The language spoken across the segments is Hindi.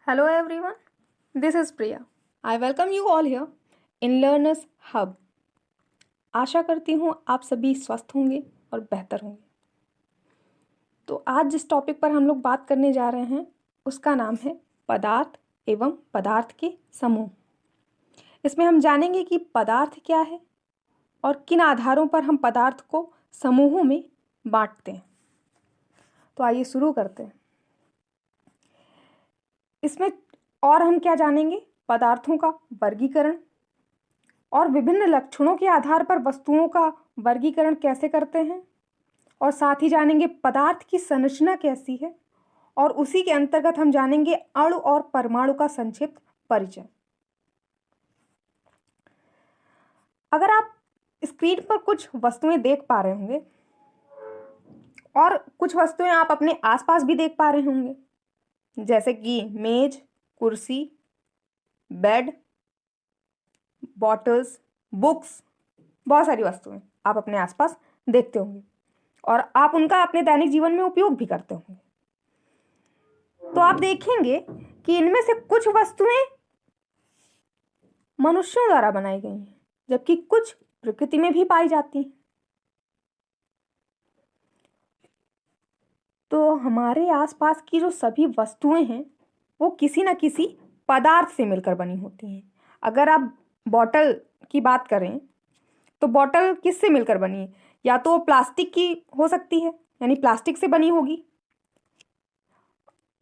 Hello everyone, this is Priya. I welcome you all here in Learners Hub. आशा करती हूँ आप सभी स्वस्थ होंगे और बेहतर होंगे। तो आज जिस टॉपिक पर हम लोग बात करने जा रहे हैं उसका नाम है पदार्थ एवं पदार्थ के समूह। इसमें हम जानेंगे कि पदार्थ क्या है और किन आधारों पर हम पदार्थ को समूहों में बांटते हैं। तो आइए शुरू करते हैं। इसमें और हम क्या जानेंगे, पदार्थों का वर्गीकरण और विभिन्न लक्षणों के आधार पर वस्तुओं का वर्गीकरण कैसे करते हैं, और साथ ही जानेंगे पदार्थ की संरचना कैसी है, और उसी के अंतर्गत हम जानेंगे अणु और परमाणु का संक्षिप्त परिचय। अगर आप स्क्रीन पर कुछ वस्तुएं देख पा रहे होंगे और कुछ वस्तुएं आप अपने आसपास भी देख पा रहे होंगे, जैसे कि मेज, कुर्सी, बेड, बॉटल्स, बुक्स, बहुत सारी वस्तुएं आप अपने आसपास देखते होंगे और आप उनका अपने दैनिक जीवन में उपयोग भी करते होंगे। तो आप देखेंगे कि इनमें से कुछ वस्तुएं मनुष्यों द्वारा बनाई गई हैं, जबकि कुछ प्रकृति में भी पाई जाती हैं। तो हमारे आसपास की जो सभी वस्तुएं हैं वो किसी न किसी पदार्थ से मिलकर बनी होती हैं। अगर आप बॉटल की बात करें तो बॉटल किससे मिलकर बनी है? या तो प्लास्टिक की हो सकती है, यानी प्लास्टिक से बनी होगी,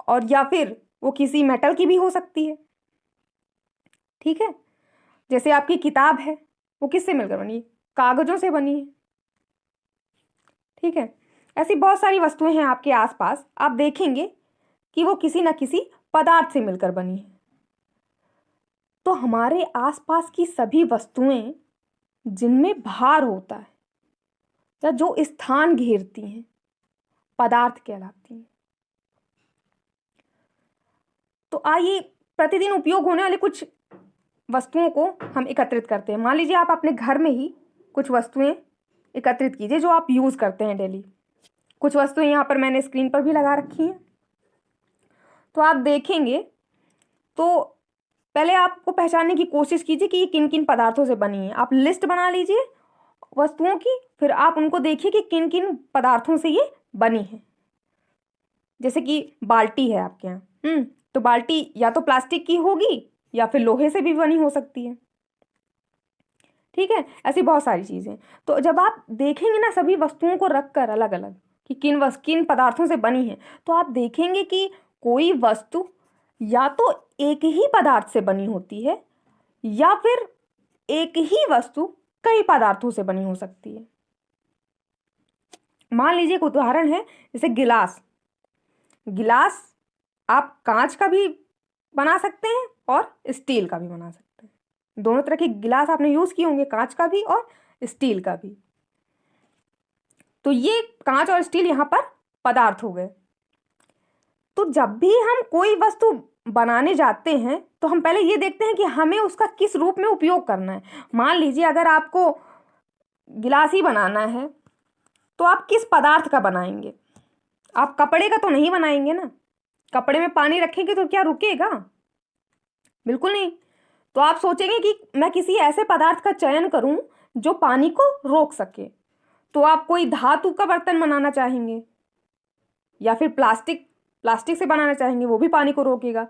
और या फिर वो किसी मेटल की भी हो सकती है। ठीक है, जैसे आपकी किताब है वो किससे मिलकर बनी है? कागजों से बनी है। ठीक है, ऐसी बहुत सारी वस्तुएं हैं आपके आसपास, आप देखेंगे कि वो किसी न किसी पदार्थ से मिलकर बनी है। तो हमारे आसपास की सभी वस्तुएं जिनमें भार होता है या जो स्थान घेरती हैं पदार्थ कहलाती हैं। तो आइए प्रतिदिन उपयोग होने वाले कुछ वस्तुओं को हम एकत्रित करते हैं। मान लीजिए आप अपने घर में ही कुछ वस्तुएं एकत्रित कीजिए जो आप यूज करते हैं डेली। कुछ वस्तुएं यहाँ पर मैंने स्क्रीन पर भी लगा रखी हैं। तो आप देखेंगे तो पहले आपको पहचानने की कोशिश कीजिए कि ये किन किन पदार्थों से बनी है। आप लिस्ट बना लीजिए वस्तुओं की, फिर आप उनको देखिए कि किन किन पदार्थों से ये बनी है। जैसे कि बाल्टी है आपके यहाँ, तो बाल्टी या तो प्लास्टिक की होगी या फिर लोहे से भी बनी हो सकती है। ठीक है, ऐसी बहुत सारी चीजें। तो जब आप देखेंगे ना सभी वस्तुओं को रखकर अलग अलग कि किन पदार्थों से बनी है, तो आप देखेंगे कि कोई वस्तु या तो एक ही पदार्थ से बनी होती है या फिर एक ही वस्तु कई पदार्थों से बनी हो सकती है। मान लीजिए एक उदाहरण है, जैसे गिलास। गिलास आप कांच का भी बना सकते हैं और स्टील का भी बना सकते हैं। दोनों तरह के गिलास आपने यूज किए होंगे, कांच का भी और स्टील का भी। तो ये कांच और स्टील यहां पर पदार्थ हो गए। तो जब भी हम कोई वस्तु बनाने जाते हैं तो हम पहले ये देखते हैं कि हमें उसका किस रूप में उपयोग करना है। मान लीजिए अगर आपको गिलास ही बनाना है तो आप किस पदार्थ का बनाएंगे? आप कपड़े का तो नहीं बनाएंगे ना। कपड़े में पानी रखेंगे तो क्या रुकेगा? बिल्कुल नहीं। तो आप सोचेंगे कि मैं किसी ऐसे पदार्थ का चयन करूं जो पानी को रोक सके। तो आप कोई धातु का बर्तन बनाना चाहेंगे या फिर प्लास्टिक से बनाना चाहेंगे, वो भी पानी को रोकेगा।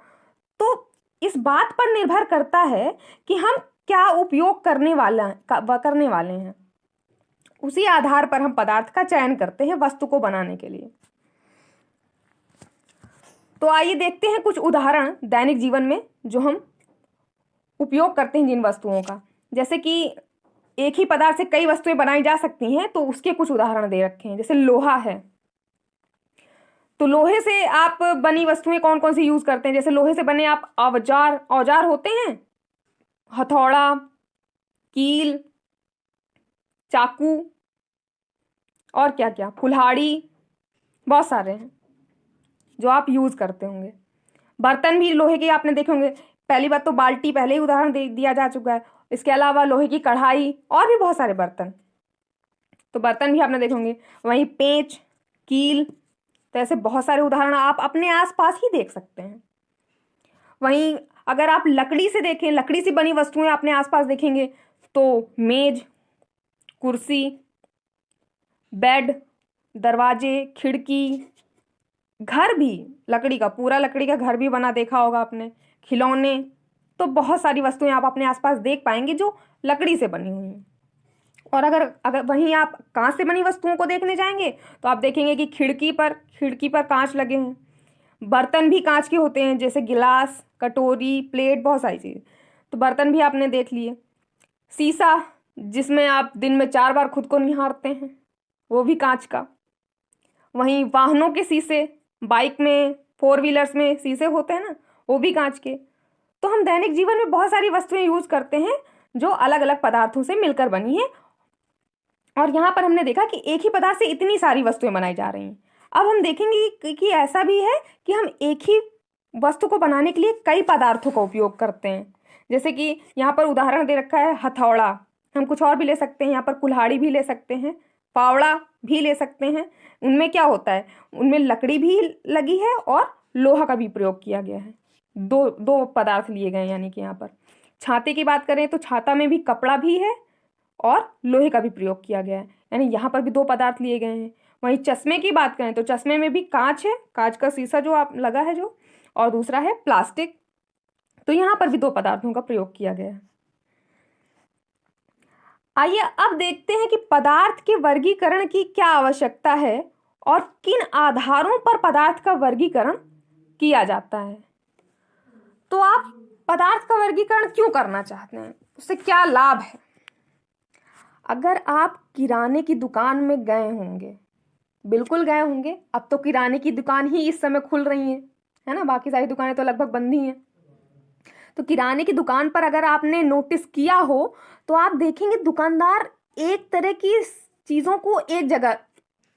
तो इस बात पर निर्भर करता है कि हम क्या उपयोग करने वाले हैं। उसी आधार पर हम पदार्थ का चयन करते हैं वस्तु को बनाने के लिए। तो आइए देखते हैं कुछ उदाहरण दैनिक जीवन में जो हम उपयोग करते हैं जिन वस्तुओं का। जैसे कि एक ही पदार्थ से कई वस्तुएं बनाई जा सकती हैं, तो उसके कुछ उदाहरण दे रखे हैं। जैसे लोहा है, तो लोहे से आप बनी वस्तुएं कौन कौन सी यूज करते हैं? जैसे लोहे से बने आप औजार होते हैं, हथौड़ा, कील, चाकू, और क्या क्या, कुल्हाड़ी, बहुत सारे हैं जो आप यूज करते होंगे। बर्तन भी लोहे के आपने देखे होंगे। पहली बात तो बाल्टी पहले ही उदाहरण दे दिया जा चुका है। इसके अलावा लोहे की कढ़ाई और भी बहुत सारे बर्तन, तो बर्तन भी आपने देखे होंगे। वहीं पेंच, कील, तो ऐसे बहुत सारे उदाहरण आप अपने आसपास ही देख सकते हैं। वहीं अगर आप लकड़ी से देखें, लकड़ी से बनी वस्तुएं अपने आसपास देखेंगे तो मेज, कुर्सी, बेड, दरवाजे, खिड़की, घर भी लकड़ी का, पूरा लकड़ी का घर भी बना देखा होगा आपने, खिलौने, तो बहुत सारी वस्तुएं आप अपने आसपास देख पाएंगे जो लकड़ी से बनी हुई हैं। और अगर अगर वहीं आप कांच से बनी वस्तुओं को देखने जाएंगे तो आप देखेंगे कि खिड़की पर कांच लगे हैं। बर्तन भी कांच के होते हैं, जैसे गिलास, कटोरी, प्लेट, बहुत सारी चीज़। तो बर्तन भी आपने देख लिए। शीशा, जिसमें आप दिन में 4 बार खुद को निहारते हैं, वो भी कांच का। वहीं वाहनों के शीशे, बाइक में, 4 व्हीलर्स में शीशे होते हैं ना, वो भी कांच के। तो हम दैनिक जीवन में बहुत सारी वस्तुएं यूज करते हैं जो अलग अलग पदार्थों से मिलकर बनी है। और यहाँ पर हमने देखा कि एक ही पदार्थ से इतनी सारी वस्तुएं बनाई जा रही हैं। अब हम देखेंगे कि ऐसा भी है कि हम एक ही वस्तु को बनाने के लिए कई पदार्थों का उपयोग करते हैं। जैसे कि यहाँ पर उदाहरण दे रखा है हथौड़ा, हम कुछ और भी ले सकते हैं, यहाँ पर कुल्हाड़ी भी ले सकते हैं, फावड़ा भी ले सकते हैं। उनमें क्या होता है, उनमें लकड़ी भी लगी है और लोहा का भी प्रयोग किया गया है। दो दो पदार्थ लिए गए हैं। यानी कि यहाँ पर छाते की बात करें तो छाता में भी कपड़ा भी है और लोहे का भी प्रयोग किया गया है, यानी यहाँ पर भी 2 पदार्थ लिए गए हैं। वहीं चश्मे की बात करें तो चश्मे में भी कांच है, कांच का शीशा जो आप लगा है जो, और दूसरा है प्लास्टिक। तो यहाँ पर भी 2 पदार्थों का प्रयोग किया गया है। आइए अब देखते हैं कि पदार्थ के वर्गीकरण की क्या आवश्यकता है और किन आधारों पर पदार्थ का वर्गीकरण किया जाता है। तो आप पदार्थ का वर्गीकरण क्यों करना चाहते हैं, उससे क्या लाभ है। अगर आप किराने की दुकान में गए होंगे, बिल्कुल गए होंगे, अब तो किराने की दुकान ही इस समय खुल रही है ना, बाकी सारी दुकानें तो लगभग बंद ही हैं। तो किराने की दुकान पर अगर आपने नोटिस किया हो तो आप देखेंगे दुकानदार एक तरह की चीज़ों को एक जगह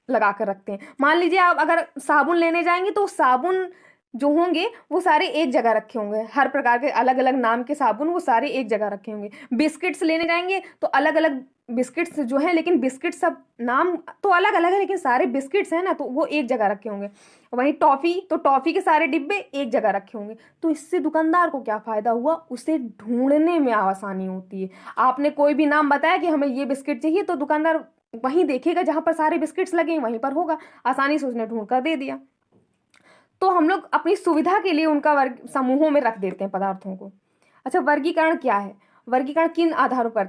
लगा कर रखते हैं। मान लीजिए आप अगर साबुन लेने जाएंगे तो साबुन जो होंगे वो सारे एक जगह रखे होंगे, हर प्रकार के अलग अलग नाम के साबुन वो सारे एक जगह रखे होंगे। बिस्किट्स लेने जाएंगे तो अलग अलग बिस्किट्स जो हैं, लेकिन बिस्किट सब नाम तो अलग अलग है लेकिन सारे बिस्किट्स हैं ना, तो वो एक जगह रखे होंगे। वहीं टॉफ़ी, तो टॉफ़ी के सारे डिब्बे एक जगह रखे होंगे। तो इससे दुकानदार को क्या फ़ायदा हुआ, उसे ढूंढने में आसानी होती है। आपने कोई भी नाम बताया कि हमें ये बिस्किट चाहिए, तो दुकानदार वहीं देखेगा जहाँ पर सारे बिस्किट्स लगे हैं वहीं पर होगा, आसानी से उसने ढूंढ कर दे दिया। तो हम लोग अपनी सुविधा के लिए उनका वर्ग समूहों में रख देते हैं पदार्थों को। अच्छा, वर्गीकरण क्या है, वर्गीकरण किन आधारों पर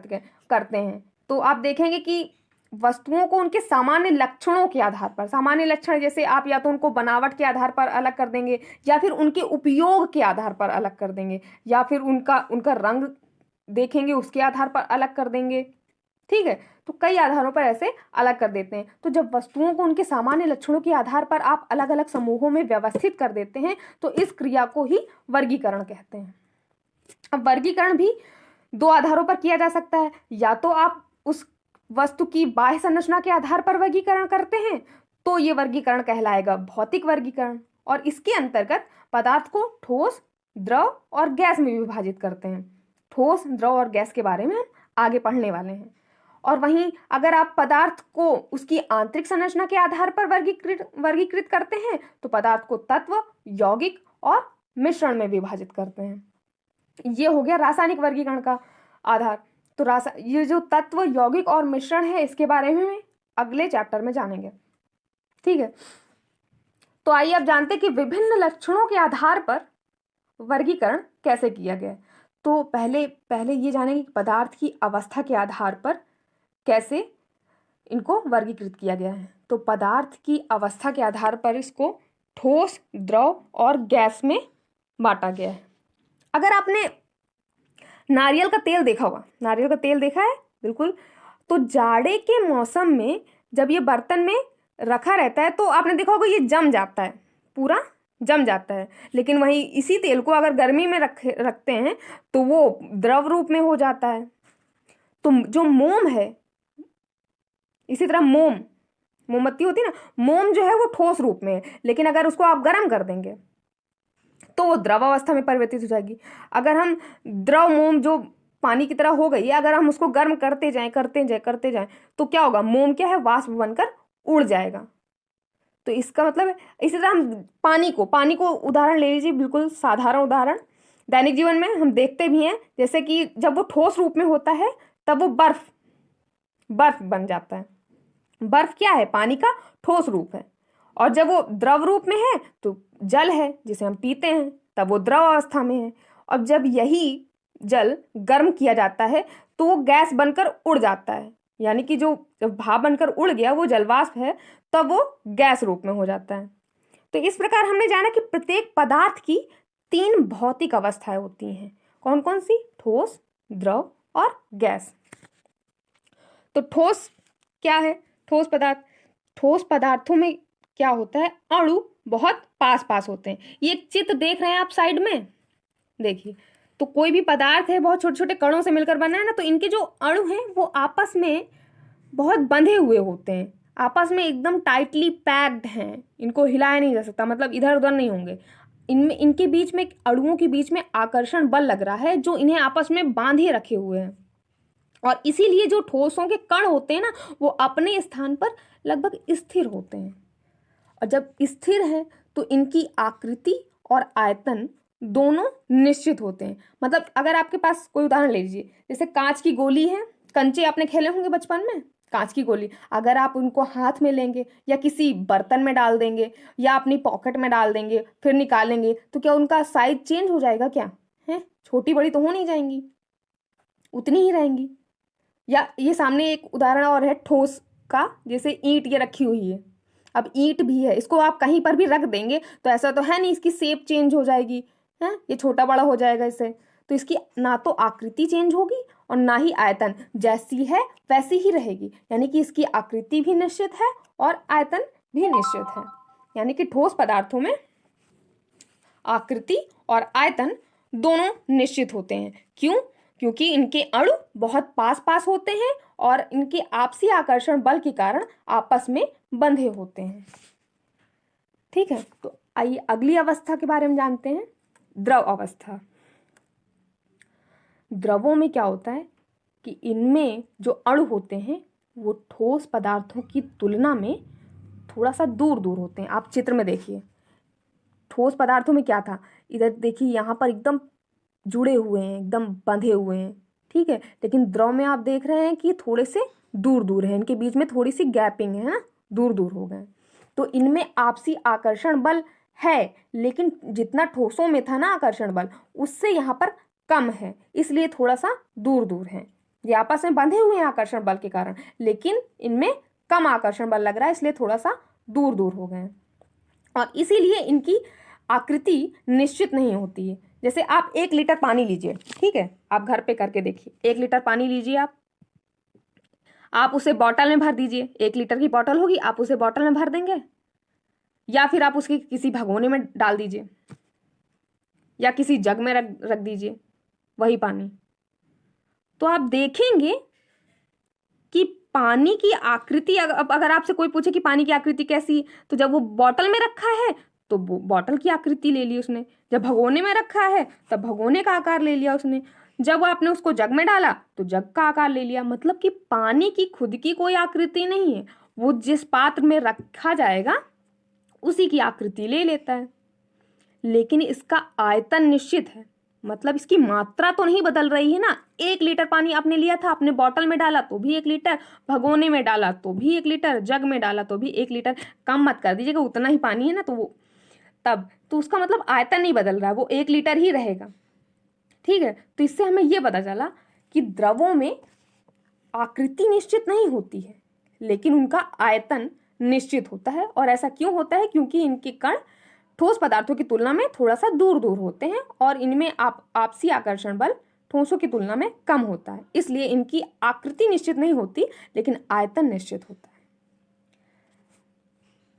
करते हैं। तो आप देखेंगे कि वस्तुओं को उनके सामान्य लक्षणों के आधार पर, सामान्य लक्षण जैसे आप या तो उनको बनावट के आधार पर अलग कर देंगे, या फिर उनके उपयोग के आधार पर अलग कर देंगे, या फिर उनका रंग देखेंगे उसके आधार पर अलग कर देंगे। ठीक है, तो कई आधारों पर ऐसे अलग कर देते हैं। तो जब वस्तुओं को उनके सामान्य लक्षणों के आधार पर आप अलग अलग समूहों में व्यवस्थित कर देते हैं तो इस क्रिया को ही वर्गीकरण कहते हैं। अब वर्गीकरण भी 2 आधारों पर किया जा सकता है, या तो आप उस वस्तु की बाह्य संरचना के आधार पर वर्गीकरण करते हैं तो ये वर्गीकरण कहलाएगा भौतिक वर्गीकरण, और इसके अंतर्गत पदार्थ को ठोस, द्रव और गैस में विभाजित करते हैं। ठोस, द्रव और गैस के बारे में हम आगे पढ़ने वाले हैं। और वहीं अगर आप पदार्थ को उसकी आंतरिक संरचना के आधार पर वर्गीकृत करते हैं तो पदार्थ को तत्व, यौगिक और मिश्रण में विभाजित करते हैं। ये हो गया रासायनिक वर्गीकरण का आधार। तो ये जो तत्व, यौगिक और मिश्रण है इसके बारे में हम अगले चैप्टर में जानेंगे। ठीक है, तो आइए अब जानते हैं कि विभिन्न लक्षणों के आधार पर वर्गीकरण कैसे किया गया। तो पहले ये जानेंगे कि पदार्थ की अवस्था के आधार पर कैसे इनको वर्गीकृत किया गया है। तो पदार्थ की अवस्था के आधार पर इसको ठोस, द्रव और गैस में बांटा गया है। अगर आपने नारियल का तेल देखा होगा, नारियल का तेल देखा है बिल्कुल, तो जाड़े के मौसम में जब ये बर्तन में रखा रहता है तो आपने देखा होगा ये जम जाता है, पूरा जम जाता है। लेकिन वहीं इसी तेल को अगर गर्मी में रखते हैं तो वो द्रव रूप में हो जाता है। तो जो मोम है, इसी तरह मोमबत्ती होती है ना, मोम जो है वो ठोस रूप में है, लेकिन अगर उसको आप गर्म कर देंगे तो वो द्रव अवस्था में परिवर्तित हो जाएगी। अगर हम द्रव मोम जो पानी की तरह हो गई है, अगर हम उसको गर्म करते जाएं तो क्या होगा, मोम क्या है, वाष्प बनकर उड़ जाएगा। तो इसका मतलब है, इसी तरह हम पानी को उदाहरण ले लीजिए, बिल्कुल साधारण उदाहरण। दैनिक जीवन में हम देखते भी हैं, जैसे कि जब वो ठोस रूप में होता है तब वो बर्फ बर्फ बन जाता है। बर्फ क्या है? पानी का ठोस रूप है। और जब वो द्रव रूप में है तो जल है जिसे हम पीते हैं, तब वो द्रव अवस्था में है। और जब यही जल गर्म किया जाता है तो वो गैस बनकर उड़ जाता है, यानी कि जो जब भाप बनकर उड़ गया वो जलवाष्प है, तब वो गैस रूप में हो जाता है। तो इस प्रकार हमने जाना कि प्रत्येक पदार्थ की 3 भौतिक अवस्थाएं होती हैं। कौन कौन सी? ठोस, द्रव और गैस। तो ठोस क्या है? ठोस पदार्थ, ठोस पदार्थों में क्या होता है? अणु बहुत पास पास होते हैं। ये एक चित्र देख रहे हैं आप साइड में, देखिए। तो कोई भी पदार्थ है बहुत छोटे छोटे कणों से मिलकर बना है ना, तो इनके जो अणु हैं वो आपस में बहुत बंधे हुए होते हैं, आपस में एकदम टाइटली पैक्ड हैं, इनको हिलाया नहीं जा सकता, मतलब इधर उधर नहीं होंगे। इनमें इनके बीच में, अणुओं के बीच में आकर्षण बल लग रहा है जो इन्हें आपस में बांधे रखे हुए हैं। और इसीलिए जो ठोसों के कण होते हैं ना, वो अपने स्थान पर लगभग स्थिर होते हैं। और जब स्थिर है तो इनकी आकृति और आयतन दोनों निश्चित होते हैं। मतलब अगर आपके पास कोई उदाहरण ले लीजिए, जैसे कांच की गोली है, कंचे आपने खेले होंगे बचपन में। कांच की गोली अगर आप उनको हाथ में लेंगे या किसी बर्तन में डाल देंगे या अपनी पॉकेट में डाल देंगे फिर निकालेंगे, तो क्या उनका साइज चेंज हो जाएगा? क्या है, छोटी बड़ी तो हो नहीं जाएंगी, उतनी ही रहेंगी। या ये सामने एक उदाहरण और है ठोस का, जैसे ईंट ये रखी हुई है। अब ईंट भी है, इसको आप कहीं पर भी रख देंगे तो ऐसा तो है नहीं इसकी शेप चेंज हो जाएगी, है ये छोटा बड़ा हो जाएगा इससे। तो इसकी ना तो आकृति चेंज होगी और ना ही आयतन, जैसी है वैसी ही रहेगी। यानी कि इसकी आकृति भी निश्चित है और आयतन भी निश्चित है। यानी कि ठोस पदार्थों में आकृति और आयतन दोनों निश्चित होते हैं। क्यों? क्योंकि इनके अणु बहुत पास पास होते हैं और इनके आपसी आकर्षण बल के कारण आपस में बंधे होते हैं। ठीक है, तो आइए अगली अवस्था के बारे में जानते हैं, द्रव अवस्था। द्रवों में क्या होता है कि इनमें जो अणु होते हैं वो ठोस पदार्थों की तुलना में थोड़ा सा दूर दूर होते हैं। आप चित्र में देखिए, ठोस पदार्थों में क्या था, इधर देखिए यहाँ पर एकदम जुड़े हुए हैं, एकदम बंधे हुए हैं, ठीक है। लेकिन द्रव में आप देख रहे हैं कि थोड़े से दूर दूर है, इनके बीच में थोड़ी सी गैपिंग है ना, दूर दूर हो गए। तो इनमें आपसी आकर्षण बल है, लेकिन जितना ठोसों में था ना आकर्षण बल, उससे यहाँ पर कम है, इसलिए थोड़ा सा दूर दूर है। ये आपस में बंधे हुए हैं आकर्षण बल के कारण, लेकिन इनमें कम आकर्षण बल लग रहा है, इसलिए थोड़ा सा दूर दूर हो गए। और इसीलिए इनकी आकृति निश्चित नहीं होती है। जैसे आप 1 लीटर पानी लीजिए, ठीक है, आप घर पे करके देखिए। 1 लीटर पानी लीजिए, आप उसे बॉटल में भर दीजिए। 1 लीटर की बॉटल होगी, आप उसे बॉटल में भर देंगे या फिर आप उसके किसी भगोने में डाल दीजिए या किसी जग में रख दीजिए वही पानी। तो आप देखेंगे कि पानी की आकृति, अब अगर आपसे कोई पूछे कि पानी की आकृति कैसी है, तो जब वो बॉटल में रखा है तो वो बॉटल की आकृति ले ली उसने, जब भगोने में रखा है तब भगोने का आकार ले लिया उसने, जब आपने उसको जग में डाला तो जग का आकार ले लिया। मतलब कि पानी की खुद की कोई आकृति नहीं है, वो जिस पात्र में रखा जाएगा उसी की आकृति ले लेता है। लेकिन इसका आयतन निश्चित है, मतलब इसकी मात्रा तो नहीं बदल रही है ना। 1 लीटर पानी आपने लिया था, आपने बॉटल में डाला तो भी 1 लीटर, भगोने में डाला तो भी 1 लीटर, जग में डाला तो भी 1 लीटर। कम मत कर दीजिएगा, उतना ही पानी है ना, तो वो तब तो उसका मतलब आयतन नहीं बदल रहा, वो 1 लीटर ही रहेगा। ठीक है, तो इससे हमें यह पता चला कि द्रवों में आकृति निश्चित नहीं होती है, लेकिन उनका आयतन निश्चित होता है। और ऐसा क्यों होता है? क्योंकि इनके कण ठोस पदार्थों की तुलना में थोड़ा सा दूर दूर होते हैं और इनमें आपसी आकर्षण बल ठोसों की तुलना में कम होता है, इसलिए इनकी आकृति निश्चित नहीं होती, लेकिन आयतन निश्चित होता है।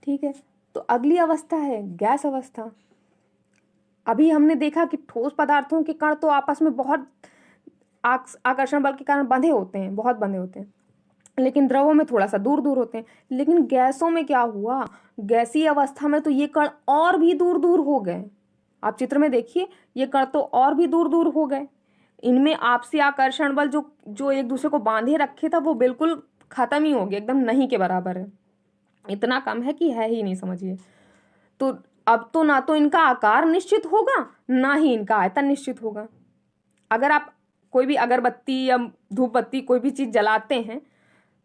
ठीक है, तो अगली अवस्था है गैस अवस्था। अभी हमने देखा कि ठोस पदार्थों के कण तो आपस में बहुत आकर्षण बल के कारण बंधे होते हैं, बहुत बंधे होते हैं, लेकिन द्रवों में थोड़ा सा दूर दूर होते हैं। लेकिन गैसों में क्या हुआ? गैसीय अवस्था में तो ये कण और भी दूर दूर हो गए। आप चित्र में देखिए, ये कण तो और भी दूर दूर हो गए। इनमें आपसी आकर्षण बल जो एक दूसरे को बांधे रखे था वो बिल्कुल खत्म ही हो गया, एकदम नहीं के बराबर है, इतना कम है कि है ही नहीं, समझिए। तो अब तो ना तो इनका आकार निश्चित होगा ना ही इनका आयतन निश्चित होगा। अगर आप कोई भी अगरबत्ती या धूप बत्ती कोई भी चीज जलाते हैं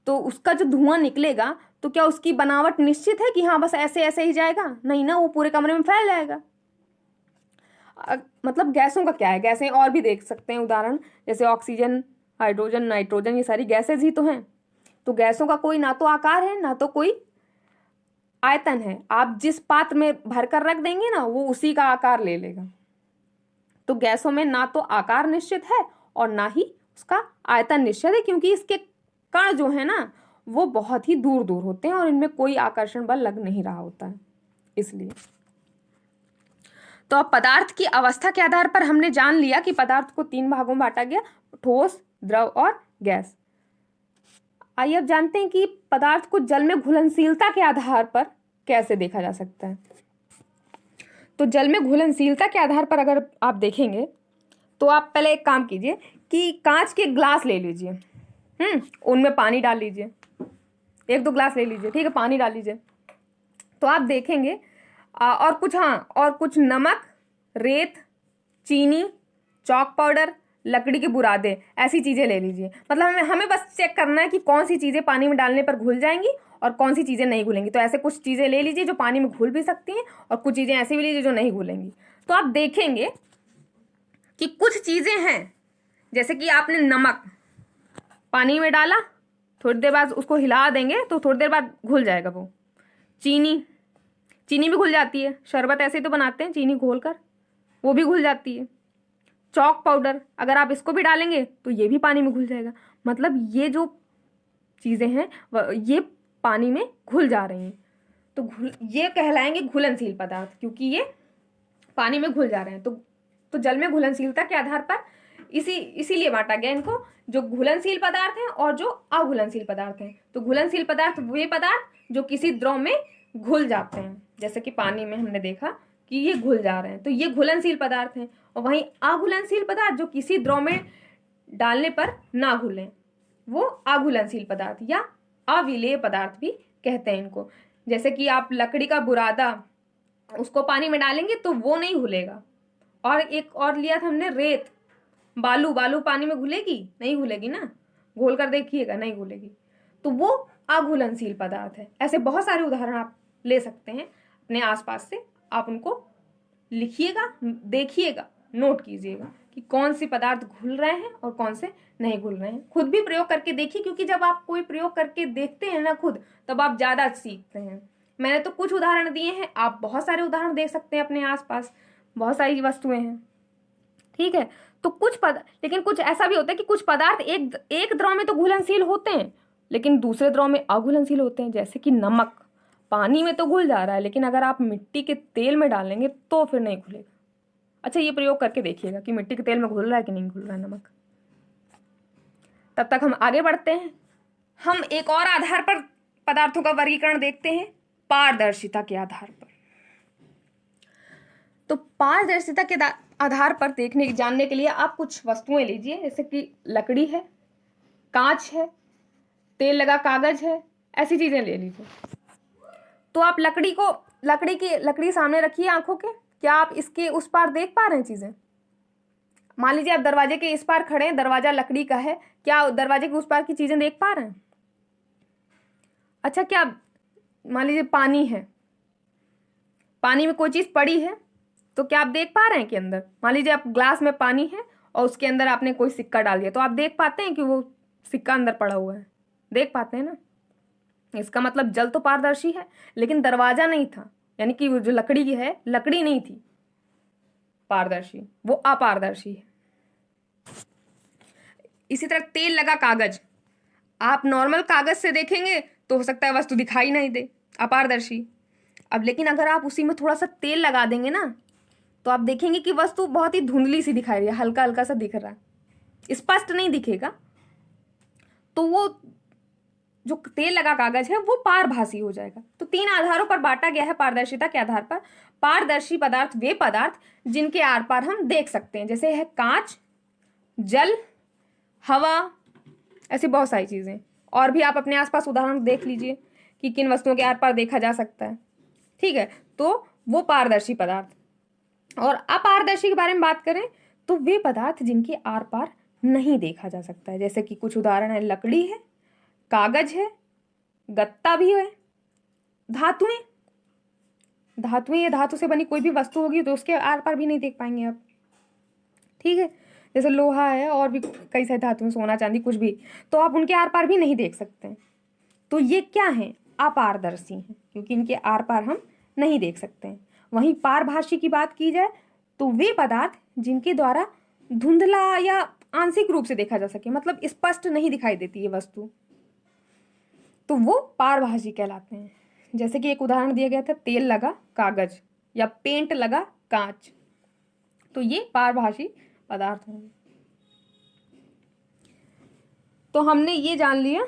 तो उसका जो धुआं निकलेगा तो क्या उसकी बनावट निश्चित है कि हाँ बस ऐसे ऐसे ही जाएगा? नहीं ना, वो पूरे कमरे में फैल जाएगा। मतलब गैसों का क्या है, गैसें और भी देख सकते हैं उदाहरण, जैसे ऑक्सीजन, हाइड्रोजन, नाइट्रोजन, ये सारी गैसेज ही तो हैं। तो गैसों का कोई ना तो आकार है ना तो कोई आयतन है। आप जिस पात्र में भरकर रख देंगे ना वो उसी का आकार ले लेगा। तो गैसों में ना तो आकार निश्चित है और ना ही उसका आयतन निश्चित है, क्योंकि इसके कण जो है ना वो बहुत ही दूर दूर होते हैं और इनमें कोई आकर्षण बल लग नहीं रहा होता है इसलिए। तो अब पदार्थ की अवस्था के आधार पर हमने जान लिया कि पदार्थ को 3 भागों में बांटा गया, ठोस, द्रव और गैस। आइए अब जानते हैं कि पदार्थ को जल में घुलनशीलता के आधार पर कैसे देखा जा सकता है। तो जल में घुलनशीलता के आधार पर अगर आप देखेंगे तो आप पहले एक काम कीजिए कि कांच के ग्लास ले लीजिए, उनमें पानी डाल लीजिए, 1-2 ग्लास ले लीजिए, ठीक है, पानी डाल लीजिए। तो आप देखेंगे और कुछ नमक, रेत, चीनी, चॉक पाउडर, लकड़ी के बुरादे, ऐसी चीजें ले लीजिए। मतलब हमें बस चेक करना है कि कौन सी चीजें पानी में डालने पर घुल जाएंगी और कौन सी चीजें नहीं घुलेंगी। तो ऐसे कुछ चीजें ले लीजिए जो पानी में घुल भी सकती हैं और कुछ चीजें ऐसी भी लीजिए जो नहीं घुलेंगी। तो आप देखेंगे कि कुछ चीजें हैं, जैसे कि आपने नमक पानी में डाला, थोड़ी देर बाद उसको हिला देंगे तो थोड़ी देर बाद घुल जाएगा वो। चीनी भी घुल जाती है, शरबत ऐसे तो बनाते हैं चीनी घोलकर, वो भी घुल जाती है। चॉक पाउडर अगर आप इसको भी डालेंगे तो ये भी पानी में घुल जाएगा। मतलब ये जो चीजें हैं ये पानी में घुल जा रही हैं, तो ये कहलाएंगे घुलनशील पदार्थ, क्योंकि ये पानी में घुल जा रहे हैं। तो जल में घुलनशीलता के आधार पर इसीलिए बांटा गया इनको, जो घुलनशील पदार्थ हैं और जो अघुलनशील पदार्थ हैं। तो घुलनशील पदार्थ वे पदार्थ जो किसी द्रव में घुल जाते हैं, जैसे कि पानी में हमने देखा कि ये घुल जा रहे हैं, तो ये घुलनशील पदार्थ हैं। और वहीं अघुलनशील पदार्थ जो किसी द्रव में डालने पर ना घुलें, वो अघुलनशील पदार्थ या अविलेय पदार्थ भी कहते हैं इनको। जैसे कि आप लकड़ी का बुरादा उसको पानी में डालेंगे तो वो नहीं घुलेगा। और एक और लिया था हमने रेत, बालू पानी में घुलेगी? नहीं घुलेगी ना, घोल कर देखिएगा, नहीं घुलेगी। तो वो अघुलनशील पदार्थ है। ऐसे बहुत सारे उदाहरण आप ले सकते हैं अपने आसपास से, आप उनको लिखिएगा, देखिएगा, नोट कीजिएगा कि कौन से पदार्थ घुल रहे हैं और कौन से नहीं घुल रहे हैं। खुद भी प्रयोग करके देखिए, क्योंकि जब आप कोई प्रयोग करके देखते हैं ना खुद, तब आप ज्यादा सीखते हैं। मैंने तो कुछ उदाहरण दिए हैं, आप बहुत सारे उदाहरण देख सकते हैं अपने आसपास, बहुत सारी वस्तुएं हैं, ठीक है। तो लेकिन कुछ ऐसा भी होता है कि कुछ पदार्थ एक द्रव में तो घुलनशील होते हैं लेकिन दूसरे द्रव में अघुलनशील होते हैं। जैसे कि नमक पानी में तो घुल जा रहा है, लेकिन अगर आप मिट्टी के तेल में डालेंगे तो फिर नहीं घुलेगा। अच्छा, ये प्रयोग करके देखिएगा कि मिट्टी के तेल में घुल रहा है कि नहीं घुल रहा है नमक। तब तक हम आगे बढ़ते हैं। हम एक और आधार पर पदार्थों का वर्गीकरण देखते हैं, पारदर्शिता के आधार पर। तो पारदर्शिता के आधार पर जानने के लिए आप कुछ वस्तुएं लीजिए, जैसे कि लकड़ी है, कांच है, तेल लगा कागज है, ऐसी चीजें ले लीजिए। तो आप लकड़ी सामने रखिए आंखों के, क्या आप इसके उस पार देख पा रहे हैं चीजें? मान लीजिए आप दरवाजे के इस पार खड़े हैं, दरवाजा लकड़ी का है, क्या दरवाजे के उस पार की चीजें देख पा रहे हैं? अच्छा, क्या मान लीजिए पानी है, पानी में कोई चीज पड़ी है, तो क्या आप देख पा रहे हैं कि अंदर, मान लीजिए आप ग्लास में पानी है और उसके अंदर आपने कोई सिक्का डाल दिया, तो आप देख पाते हैं कि वो सिक्का अंदर पड़ा हुआ है? देख पाते हैं ना। इसका मतलब जल तो पारदर्शी है, लेकिन दरवाजा नहीं था, यानी कि वो जो लकड़ी है, लकड़ी नहीं थी पारदर्शी, वो अपारदर्शी है। इसी तरह तेल लगा कागज, आप नॉर्मल कागज से देखेंगे तो हो सकता है वस्तु दिखाई नहीं दे, अपारदर्शी। अब लेकिन अगर आप उसी में थोड़ा सा तेल लगा देंगे ना, तो आप देखेंगे कि वस्तु बहुत ही धुंधली सी दिखाई रही है, हल्का हल्का सा दिख रहा है, स्पष्ट नहीं दिखेगा। तो वो जो तेल लगा कागज है वो पारभासी हो जाएगा। तो 3 आधारों पर बांटा गया है पारदर्शिता के आधार पर। पारदर्शी पदार्थ वे पदार्थ जिनके आर पार हम देख सकते हैं, जैसे है कांच, जल, हवा, ऐसी बहुत सारी चीजें। और भी आप अपने आसपास उदाहरण देख लीजिए कि किन वस्तुओं के आर पार देखा जा सकता है, ठीक है। तो वो पारदर्शी पदार्थ। और अपारदर्शी के बारे में बात करें तो वे पदार्थ जिनके आर पार नहीं देखा जा सकता है, जैसे कि कुछ उदाहरण है, लकड़ी है, कागज है, गत्ता भी है, धातुएं या धातु से बनी कोई भी वस्तु होगी तो उसके आर पार भी नहीं देख पाएंगे आप। ठीक है, जैसे लोहा है और भी कई सारी धातुएं, सोना चांदी कुछ भी, तो आप उनके आर पार भी नहीं देख सकते। तो ये क्या है, अपारदर्शी हैं, क्योंकि इनके आर पार हम नहीं देख सकते हैं। वहीं पारभासी की बात की जाए तो वे पदार्थ जिनके द्वारा धुंधला या आंशिक रूप से देखा जा सके, मतलब स्पष्ट नहीं दिखाई देती ये वस्तु, तो वो पारभासी कहलाते हैं। जैसे कि एक उदाहरण दिया गया था, तेल लगा कागज या पेंट लगा कांच, तो ये पारभासी पदार्थ होंगे। तो हमने ये जान लिया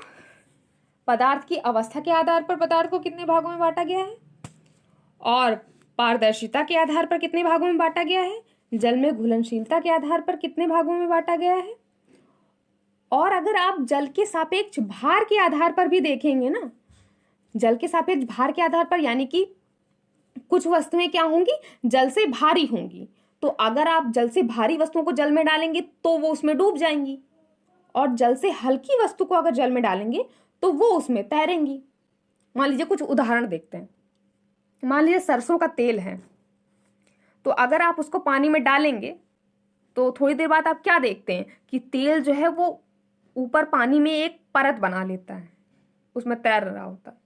पदार्थ की अवस्था के आधार पर पदार्थ को कितने भागों में बांटा गया है, और पारदर्शिता के आधार पर कितने भागों में बांटा गया है, जल में घुलनशीलता के आधार पर कितने भागों में बांटा गया है। और अगर आप जल के सापेक्ष भार के आधार पर भी देखेंगे ना, जल के सापेक्ष भार के आधार पर, यानी कि कुछ वस्तुएं क्या होंगी, जल से भारी होंगी, तो अगर आप जल से भारी वस्तुओं को जल में डालेंगे तो वो उसमें डूब जाएंगी, और जल से हल्की वस्तु को अगर जल में डालेंगे तो वो उसमें तैरेंगी। मान लीजिए कुछ उदाहरण देखते हैं। मान लीजिए सरसों का तेल है, तो अगर आप उसको पानी में डालेंगे तो थोड़ी देर बाद आप क्या देखते हैं कि तेल जो है वो ऊपर पानी में एक परत बना लेता है, उसमें तैर रहा होता है,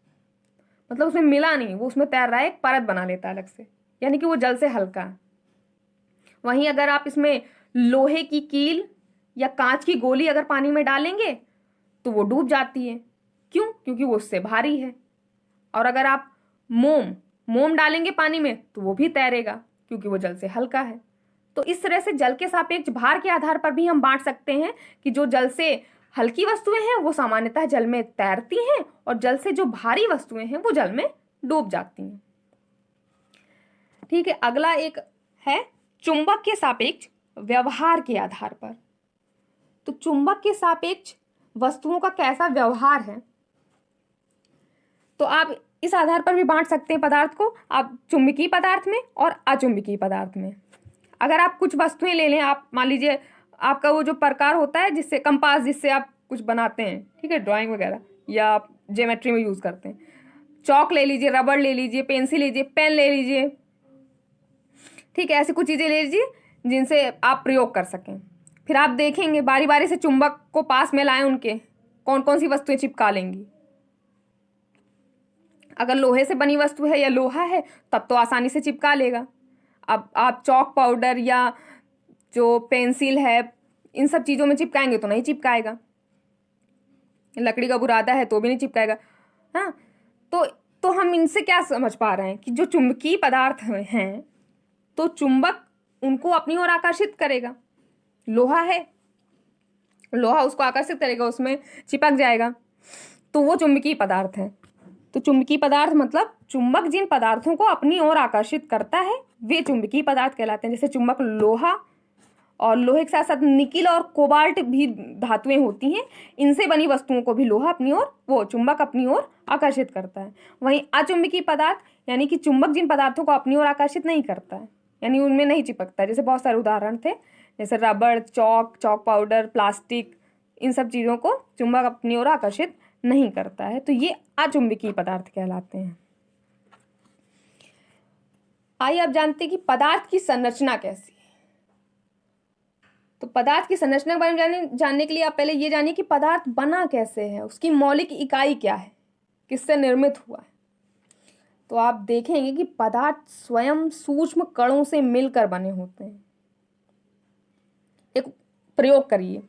मतलब उसमें मिला नहीं, वो उसमें तैर रहा है, एक परत बना लेता है अलग से, यानी कि वो जल से हल्का है। वहीं अगर आप इसमें लोहे की कील या कांच की गोली अगर पानी में डालेंगे तो वो डूब जाती है। क्यों? क्योंकि वो उससे भारी है। और अगर आप मोम डालेंगे पानी में तो वो भी तैरेगा, क्योंकि वो जल से हल्का है। तो इस तरह से जल के सापेक्ष भार के आधार पर भी हम बांट सकते हैं कि जो जल से हल्की वस्तुएं हैं वो सामान्यतः जल में तैरती हैं, और जल से जो भारी वस्तुएं हैं वो जल में डूब जाती हैं। ठीक है, अगला एक है चुंबक के सापेक्ष व्यवहार के आधार पर। तो चुंबक के सापेक्ष वस्तुओं का कैसा व्यवहार है, तो आप इस आधार पर भी बांट सकते हैं पदार्थ को, आप चुंबकीय पदार्थ में और अचुंबकीय पदार्थ में। अगर आप कुछ वस्तुएं ले लें, आप मान लीजिए आपका वो जो प्रकार होता है जिससे कंपास, जिससे आप कुछ बनाते हैं, ठीक है, ड्राइंग वगैरह या आप ज्योमेट्री में यूज करते हैं, चौक ले लीजिए, रबड़ ले लीजिए, पेंसिल लीजिए, पेन ले लीजिए, ठीक है, ऐसी कुछ चीजें ले लीजिए जिनसे आप प्रयोग कर सकें। फिर आप देखेंगे बारी बारी से चुंबक को पास में लाएं, उनके कौन कौन सी वस्तुएं चिपका लेंगी। अगर लोहे से बनी वस्तु है या लोहा है तब तो आसानी से चिपका लेगा। अब आप चौक पाउडर या जो पेंसिल है इन सब चीज़ों में चिपकाएंगे तो नहीं चिपकाएगा, लकड़ी का बुरादा है तो भी नहीं चिपकाएगा। हाँ, तो हम इनसे क्या समझ पा रहे हैं कि जो चुंबकीय पदार्थ हैं तो चुंबक उनको अपनी ओर आकर्षित करेगा। लोहा है, लोहा उसको आकर्षित करेगा, उसमें चिपक जाएगा, तो वो चुंबकीय पदार्थ है। तो चुंबकीय पदार्थ मतलब चुंबक जिन पदार्थों को अपनी ओर आकर्षित करता है वे चुंबकीय पदार्थ कहलाते हैं। जैसे चुंबक लोहा, और लोहे के साथ साथ निकिल और कोबाल्ट भी धातुएं होती हैं, इनसे बनी वस्तुओं को भी लोहा अपनी ओर, वो चुंबक अपनी ओर आकर्षित करता है। वहीं अचुंबकीय पदार्थ यानी कि चुंबक जिन पदार्थों को अपनी ओर आकर्षित नहीं करता है, यानी उनमें नहीं चिपकता है, जैसे बहुत सारे उदाहरण थे, जैसे रबड़, चौक पाउडर, प्लास्टिक, इन सब चीज़ों को चुंबक अपनी ओर आकर्षित नहीं करता है, तो ये अचुंबकीय पदार्थ कहलाते हैं। आइए अब जानते हैं कि पदार्थ की संरचना कैसी है। तो पदार्थ की संरचना के बारे में जानने के लिए आप पहले ये जानिए कि पदार्थ बना कैसे है, उसकी मौलिक इकाई क्या है, किससे निर्मित हुआ है। तो आप देखेंगे कि पदार्थ स्वयं सूक्ष्म कणों से मिलकर बने होते हैं। एक प्रयोग करिए,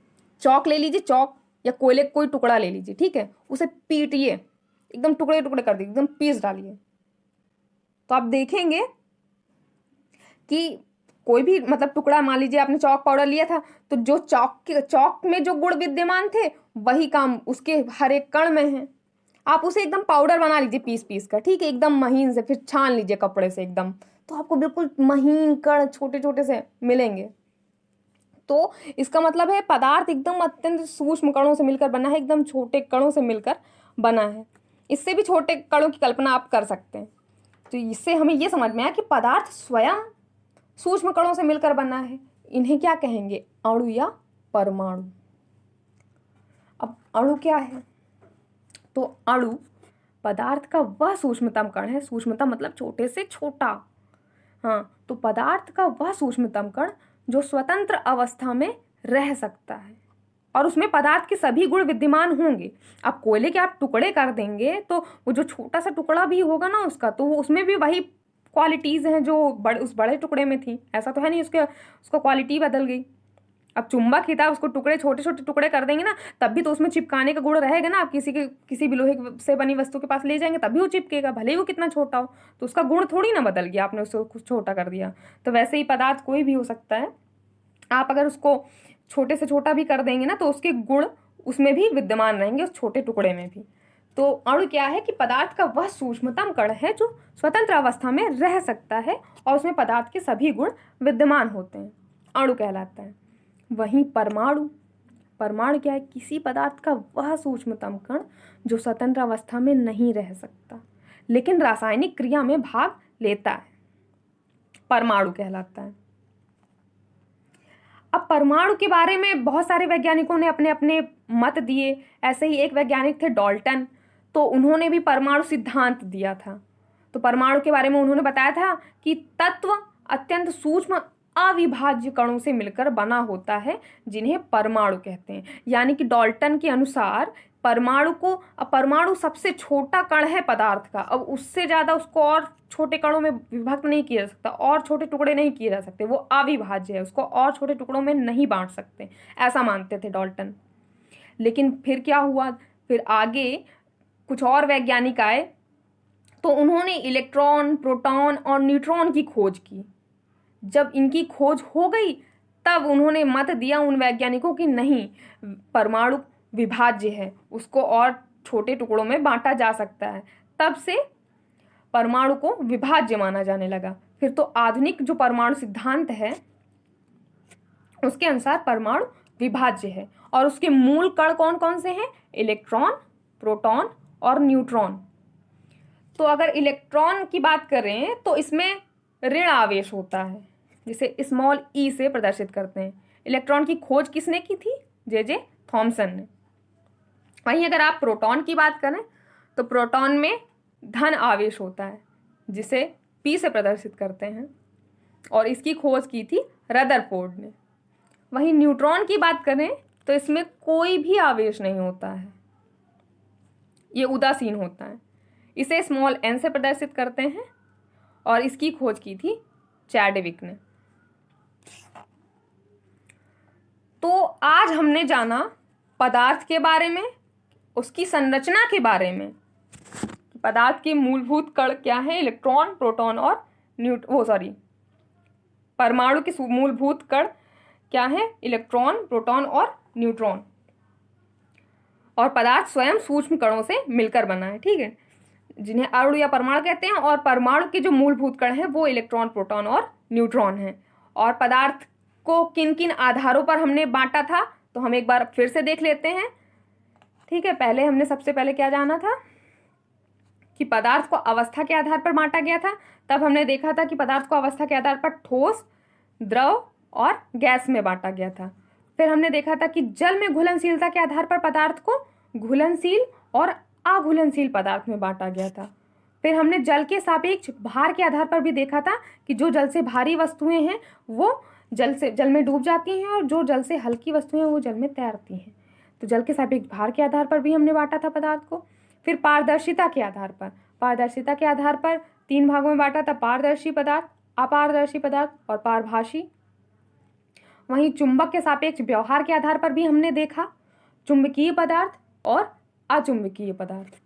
चौक ले लीजिए, चौक या कोयले कोई टुकड़ा ले लीजिए, ठीक है, उसे पीटिए, एकदम टुकड़े टुकड़े कर दीजिए, एकदम पीस डालिए, तो आप देखेंगे कि कोई भी मतलब टुकड़ा, मान लीजिए आपने चौक पाउडर लिया था, तो जो चौक में जो गुण विद्यमान थे वही काम उसके हर एक कण में है। आप उसे एकदम पाउडर बना लीजिए पीस पीस कर, ठीक है, एकदम महीन से, फिर छान लीजिए कपड़े से एकदम, तो आपको बिल्कुल महीन कण छोटे छोटे से मिलेंगे। तो इसका मतलब है पदार्थ एकदम अत्यंत सूक्ष्म कणों से मिलकर बना है, एकदम छोटे कणों से मिलकर बना है। इससे भी छोटे कणों की कल्पना आप कर सकते हैं। तो इससे हमें ये समझ में आया कि पदार्थ स्वयं सूक्ष्म कणों से मिलकर बना है। इन्हें क्या कहेंगे? अणु या परमाणु। अब अणु क्या है? तो अणु पदार्थ का वह सूक्ष्मतम कण है। सूक्ष्मतम मतलब छोटे से छोटा। हाँ, तो पदार्थ का वह सूक्ष्मतम कण जो स्वतंत्र अवस्था में रह सकता है और उसमें पदार्थ के सभी गुण विद्यमान होंगे। अब कोयले के आप टुकड़े कर देंगे तो वो जो छोटा सा टुकड़ा भी होगा ना उसका, तो उसमें भी वही क्वालिटीज़ हैं जो उस बड़े टुकड़े में थी। ऐसा तो है नहीं उसका क्वालिटी बदल गई। अब चुंबक ही था, उसको टुकड़े छोटे छोटे टुकड़े कर देंगे ना, तब भी तो उसमें चिपकाने का गुण रहेगा ना। आप किसी भी लोहे से बनी वस्तु के पास ले जाएंगे तब भी वो चिपकेगा, भले ही वो कितना छोटा हो। तो उसका गुण थोड़ी ना बदल गया, आपने उसको कुछ छोटा कर दिया। तो वैसे ही पदार्थ कोई भी हो सकता है, आप अगर उसको छोटे से छोटा भी कर देंगे ना तो उसके गुण उसमें भी विद्यमान रहेंगे, उस छोटे टुकड़े में भी। तो अणु क्या है कि पदार्थ का वह सूक्ष्मतम कण है जो स्वतंत्र अवस्था में रह सकता है और उसमें पदार्थ के सभी गुण विद्यमान होते हैं, अणु कहलाता है। वहीं परमाणु क्या है? किसी पदार्थ का वह सूक्ष्मतम कण जो स्वतंत्र अवस्था में नहीं रह सकता लेकिन रासायनिक क्रिया में भाग लेता है, परमाणु कहलाता है। अब परमाणु के बारे में बहुत सारे वैज्ञानिकों ने अपने अपने मत दिए। ऐसे ही एक वैज्ञानिक थे डाल्टन, तो उन्होंने भी परमाणु सिद्धांत दिया था। तो परमाणु के बारे में उन्होंने बताया था कि तत्व अत्यंत सूक्ष्म अविभाज्य कणों से मिलकर बना होता है जिन्हें परमाणु कहते हैं। यानी कि डाल्टन के अनुसार परमाणु सबसे छोटा कण है पदार्थ का। अब उससे ज़्यादा उसको और छोटे कणों में विभक्त नहीं किया जा सकता और छोटे टुकड़े नहीं किए जा सकते। वो अविभाज्य है, उसको और छोटे टुकड़ों में नहीं बांट सकते, ऐसा मानते थे डाल्टन। लेकिन फिर क्या हुआ? फिर आगे कुछ और वैज्ञानिक आए तो उन्होंने इलेक्ट्रॉन, प्रोटॉन और न्यूट्रॉन की खोज की। जब इनकी खोज हो गई तब उन्होंने मत दिया उन वैज्ञानिकों की नहीं, परमाणु विभाज्य है, उसको और छोटे टुकड़ों में बांटा जा सकता है। तब से परमाणु को विभाज्य माना जाने लगा। फिर तो आधुनिक जो परमाणु सिद्धांत है उसके अनुसार परमाणु विभाज्य है और उसके मूल कण कौन कौन से हैं? इलेक्ट्रॉन, प्रोटॉन और न्यूट्रॉन। तो अगर इलेक्ट्रॉन की बात करें तो इसमें ऋण आवेश होता है, जिसे स्मॉल ई से प्रदर्शित करते हैं। इलेक्ट्रॉन की खोज किसने की थी? जे थॉमसन ने। वहीं अगर आप प्रोटॉन की बात करें तो प्रोटॉन में धन आवेश होता है जिसे पी से प्रदर्शित करते हैं और इसकी खोज की थी रदरफोर्ड ने। वहीं न्यूट्रॉन की बात करें तो इसमें कोई भी आवेश नहीं होता है, ये उदासीन होता है। इसे स्मॉल एन से प्रदर्शित करते हैं और इसकी खोज की थी चैडविक ने। तो आज हमने जाना पदार्थ के बारे में, उसकी संरचना के बारे में। पदार्थ के मूलभूत कण क्या है? इलेक्ट्रॉन, प्रोटॉन और परमाणु के मूलभूत कण क्या है? इलेक्ट्रॉन, प्रोटॉन और न्यूट्रॉन। और पदार्थ स्वयं सूक्ष्म कणों से मिलकर बना है, ठीक है, जिन्हें अणु या परमाणु कहते हैं। और परमाणु के जो मूलभूत कण हैं वो इलेक्ट्रॉन, प्रोटॉन और न्यूट्रॉन हैं। और पदार्थ को किन किन आधारों पर हमने बांटा था तो हम एक बार फिर से देख लेते हैं, ठीक है। हमने सबसे पहले क्या जाना था कि पदार्थ को अवस्था के आधार पर बांटा गया था। तब हमने देखा था कि पदार्थ को अवस्था के आधार पर ठोस, द्रव और गैस में बांटा गया था। फिर हमने देखा था कि जल में घुलनशीलता के आधार पर पदार्थ को घुलनशील और अघुलनशील पदार्थ में बांटा गया था। फिर हमने जल के सापेक्ष भार के आधार पर भी देखा था कि जो जल से भारी वस्तुएं हैं वो जल में डूब जाती हैं और जो जल से हल्की वस्तुएं वो जल में तैरती हैं। तो जल के सापेक्ष भार के आधार पर भी हमने बांटा था पदार्थ को। फिर पारदर्शिता के आधार पर 3 भागों में बांटा था, पारदर्शी पदार्थ, अपारदर्शी पदार्थ और पारभासी। वहीं चुंबक के सापेक्ष व्यवहार के आधार पर भी हमने देखा चुंबकीय पदार्थ और अचुंबकीय पदार्थ।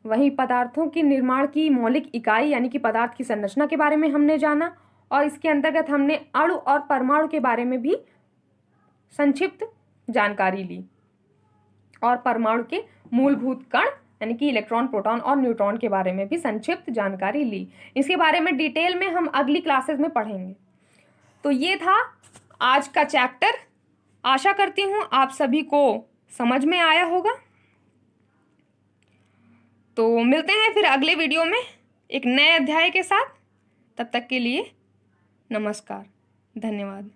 वहीं पदार्थों के निर्माण की मौलिक इकाई यानी कि पदार्थ की संरचना के बारे में हमने जाना और इसके अंतर्गत हमने अणु और परमाणु के बारे में भी संक्षिप्त जानकारी ली और परमाणु के मूलभूत कण यानी कि इलेक्ट्रॉन, प्रोटॉन और न्यूट्रॉन के बारे में भी संक्षिप्त जानकारी ली। इसके बारे में डिटेल में हम अगली क्लासेस में पढ़ेंगे। तो ये था आज का चैप्टर। आशा करती हूँ आप सभी को समझ में आया होगा। तो मिलते हैं फिर अगले वीडियो में एक नए अध्याय के साथ। तब तक के लिए नमस्कार, धन्यवाद।